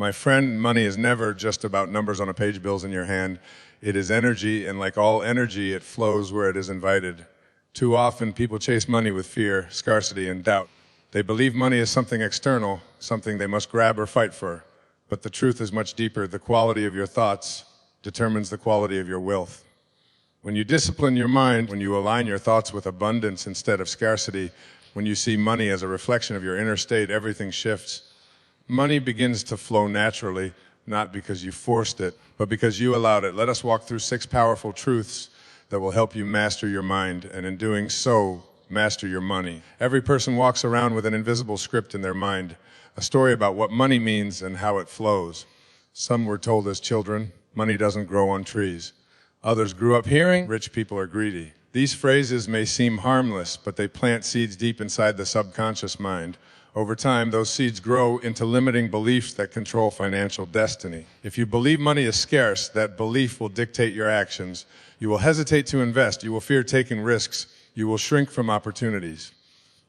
My friend, money is never just about numbers on a page, bills in your hand. It is energy, and like all energy, it flows where it is invited. Too often, people chase money with fear, scarcity, and doubt. They believe money is something external, something they must grab or fight for. But the truth is much deeper. The quality of your thoughts determines the quality of your wealth. When you discipline your mind, when you align your thoughts with abundance instead of scarcity, when you see money as a reflection of your inner state, everything shifts. Money begins to flow naturally, not because you forced it, but because you allowed it. Let us walk through 6 powerful truths that will help you master your mind, and in doing so, master your money. Every person walks around with an invisible script in their mind, a story about what money means and how it flows. Some were told as children, money doesn't grow on trees. Others grew up hearing, rich people are greedy. These phrases may seem harmless, but they plant seeds deep inside the subconscious mind. Over time, those seeds grow into limiting beliefs that control financial destiny. If you believe money is scarce, that belief will dictate your actions. You will hesitate to invest. You will fear taking risks. You will shrink from opportunities.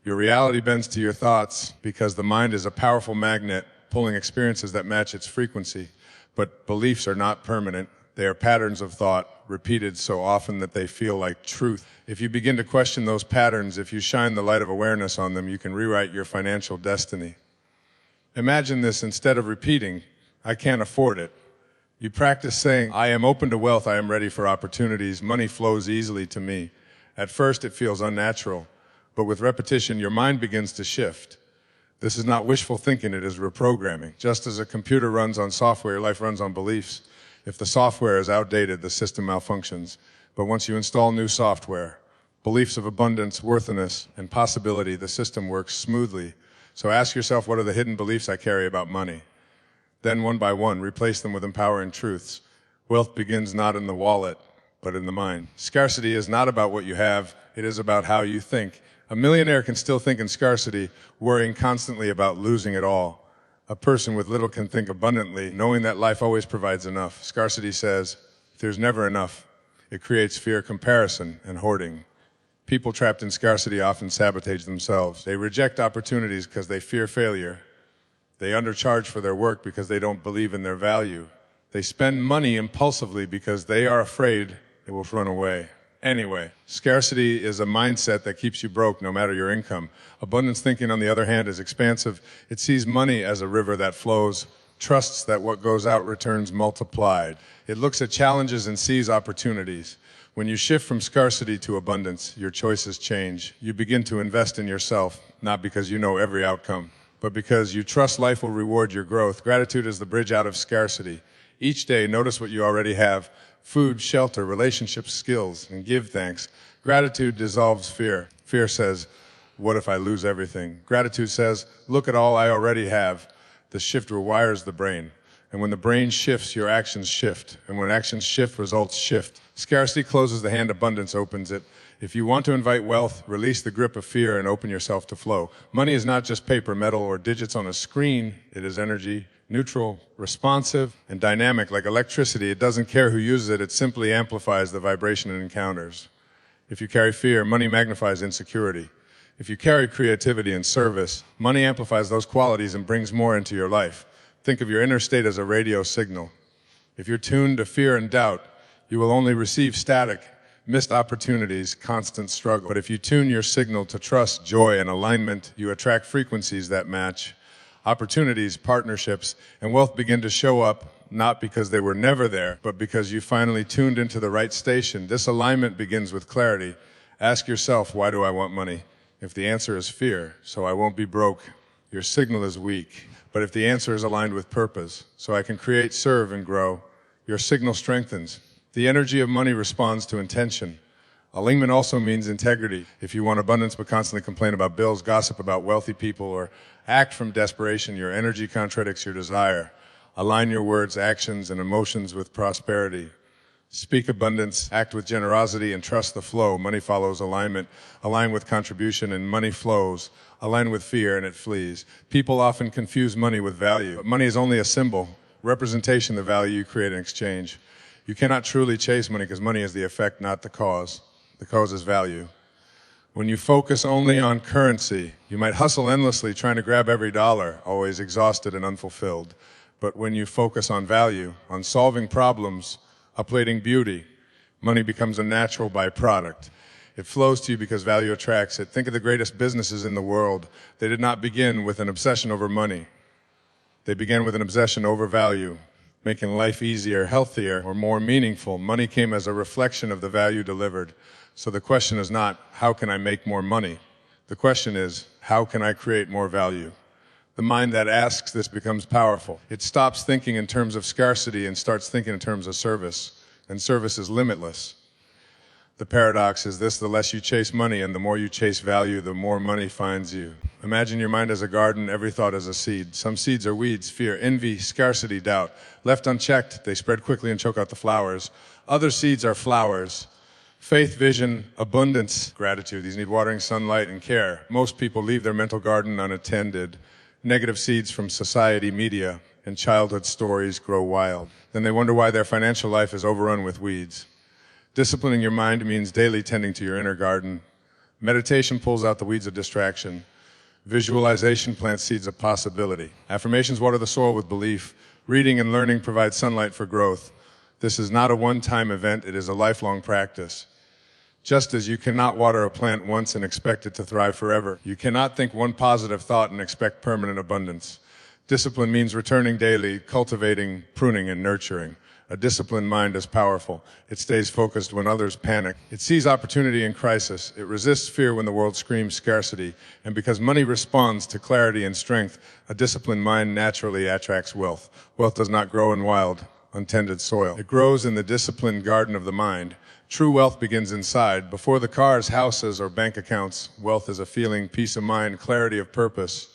Your reality bends to your thoughts because the mind is a powerful magnet pulling experiences that match its frequency. But beliefs are not permanent. They are patterns of thought, repeated so often that they feel like truth. If you begin to question those patterns, if you shine the light of awareness on them, you can rewrite your financial destiny. Imagine this: instead of repeating, I can't afford it, you practice saying, I am open to wealth, I am ready for opportunities, money flows easily to me. At first it feels unnatural, but with repetition your mind begins to shift. This is not wishful thinking, it is reprogramming. Just as a computer runs on software, life runs on beliefs. If the software is outdated, the system malfunctions. But once you install new software, beliefs of abundance, worthiness, and possibility, the system works smoothly. So ask yourself, what are the hidden beliefs I carry about money? Then one by one, replace them with empowering truths. Wealth begins not in the wallet, but in the mind. Scarcity is not about what you have, it is about how you think. A millionaire can still think in scarcity, worrying constantly about losing it all. A person with little can think abundantly, knowing that life always provides enough. Scarcity says, there's never enough. It creates fear, comparison, and hoarding. People trapped in scarcity often sabotage themselves. They reject opportunities because they fear failure. They undercharge for their work because they don't believe in their value. They spend money impulsively because they are afraid it will run away. Anyway, scarcity is a mindset that keeps you broke no matter your income. Abundance thinking, on the other hand, is expansive. It sees money as a river that flows, trusts that what goes out returns multiplied. It looks at challenges and sees opportunities. When you shift from scarcity to abundance, your choices change. You begin to invest in yourself, not because you know every outcome, but because you trust life will reward your growth. Gratitude is the bridge out of scarcity. Each day, notice what you already have: food, shelter, relationships, skills, and give thanks. Gratitude dissolves fear. Fear says, what if I lose everything? Gratitude says, look at all I already have. The shift rewires the brain. And when the brain shifts, your actions shift. And when actions shift, results shift. Scarcity closes the hand, abundance opens it. If you want to invite wealth, release the grip of fear and open yourself to flow. Money is not just paper, metal, or digits on a screen. It is energy, neutral, responsive, and dynamic. Like electricity, it doesn't care who uses it. It simply amplifies the vibration it encounters. If you carry fear, money magnifies insecurity. If you carry creativity and service, money amplifies those qualities and brings more into your life. Think of your inner state as a radio signal. If you're tuned to fear and doubt, you will only receive static, missed opportunities, constant struggle. But if you tune your signal to trust, joy, and alignment, you attract frequencies that match. Opportunities, partnerships, and wealth begin to show up, not because they were never there, but because you finally tuned into the right station. This alignment begins with clarity. Ask yourself, why do I want money? If the answer is fear, so I won't be broke, your signal is weak. But if the answer is aligned with purpose, so I can create, serve, and grow, your signal strengthens. The energy of money responds to intention. Alignment also means integrity. If you want abundance but constantly complain about bills, gossip about wealthy people, or act from desperation, your energy contradicts your desire. Align your words, actions, and emotions with prosperity. Speak abundance, act with generosity, and trust the flow. Money follows alignment. Align with contribution, and money flows. Align with fear, and it flees. People often confuse money with value. But money is only a symbol, representation of the value you create in exchange. You cannot truly chase money because money is the effect, not the cause. The cause is value. When you focus only on currency, you might hustle endlessly trying to grab every dollar, always exhausted and unfulfilled. But when you focus on value, on solving problems, uplading beauty, money becomes a natural byproduct. It flows to you because value attracts it. Think of the greatest businesses in the world. They did not begin with an obsession over money. They began with an obsession over value, making life easier, healthier, or more meaningful. Money came as a reflection of the value delivered. So the question is not, how can I make more money? The question is, how can I create more value? The mind that asks this becomes powerful. It stops thinking in terms of scarcity and starts thinking in terms of service. And service is limitless. The paradox is this: the less you chase money and the more you chase value, the more money finds you. Imagine your mind as a garden, every thought as a seed. Some seeds are weeds: fear, envy, scarcity, doubt. Left unchecked, they spread quickly and choke out the flowers. Other seeds are flowers: faith, vision, abundance, gratitude. These need watering, sunlight, and care. Most people leave their mental garden unattended. Negative seeds from society, media, and childhood stories grow wild. Then they wonder why their financial life is overrun with weeds. Disciplining your mind means daily tending to your inner garden. Meditation pulls out the weeds of distraction. Visualization plants seeds of possibility. Affirmations water the soil with belief. Reading and learning provide sunlight for growth. This is not a one-time event, it is a lifelong practice. Just as you cannot water a plant once and expect it to thrive forever, you cannot think one positive thought and expect permanent abundance. Discipline means returning daily, cultivating, pruning, and nurturing. A disciplined mind is powerful. It stays focused when others panic. It sees opportunity in crisis. It resists fear when the world screams scarcity. And because money responds to clarity and strength, a disciplined mind naturally attracts wealth. Wealth does not grow in wild, untended soil. It grows in the disciplined garden of the mind. True wealth begins inside. Before the cars, houses, or bank accounts, wealth is a feeling, peace of mind, clarity of purpose,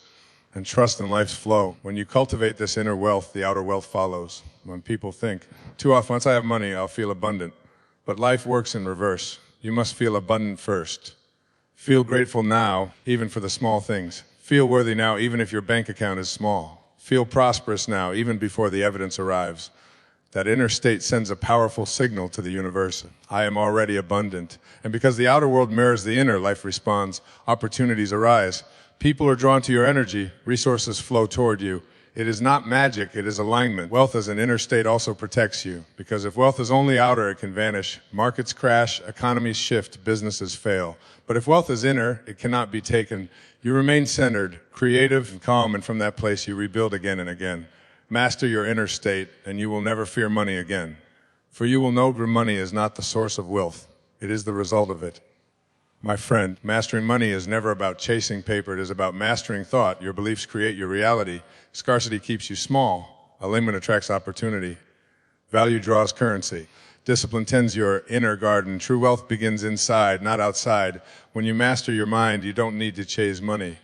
and trust in life's flow. When you cultivate this inner wealth, the outer wealth follows. When people think, too often, once I have money, I'll feel abundant. But life works in reverse. You must feel abundant first. Feel grateful now, even for the small things. Feel worthy now, even if your bank account is small. Feel prosperous now, even before the evidence arrives. That inner state sends a powerful signal to the universe. I am already abundant. And because the outer world mirrors the inner, life responds. Opportunities arise. People are drawn to your energy. Resources flow toward you. It is not magic, it is alignment. Wealth as an inner state also protects you. Because if wealth is only outer, it can vanish. Markets crash, economies shift, businesses fail. But if wealth is inner, it cannot be taken. You remain centered, creative, and calm, and from that place you rebuild again and again. Master your inner state, and you will never fear money again. For you will know money is not the source of wealth. It is the result of it. My friend, mastering money is never about chasing paper. It is about mastering thought. Your beliefs create your reality. Scarcity keeps you small. Alignment attracts opportunity. Value draws currency. Discipline tends your inner garden. True wealth begins inside, not outside. When you master your mind, you don't need to chase money.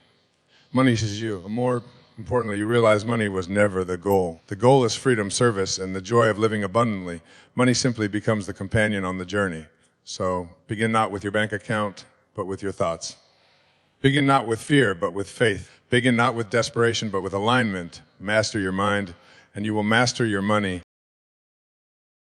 Money is you. More importantly, you realize money was never the goal. The goal is freedom, service, and the joy of living abundantly. Money simply becomes the companion on the journey. So begin not with your bank account, but with your thoughts. Begin not with fear, but with faith. Begin not with desperation, but with alignment. Master your mind, and you will master your money.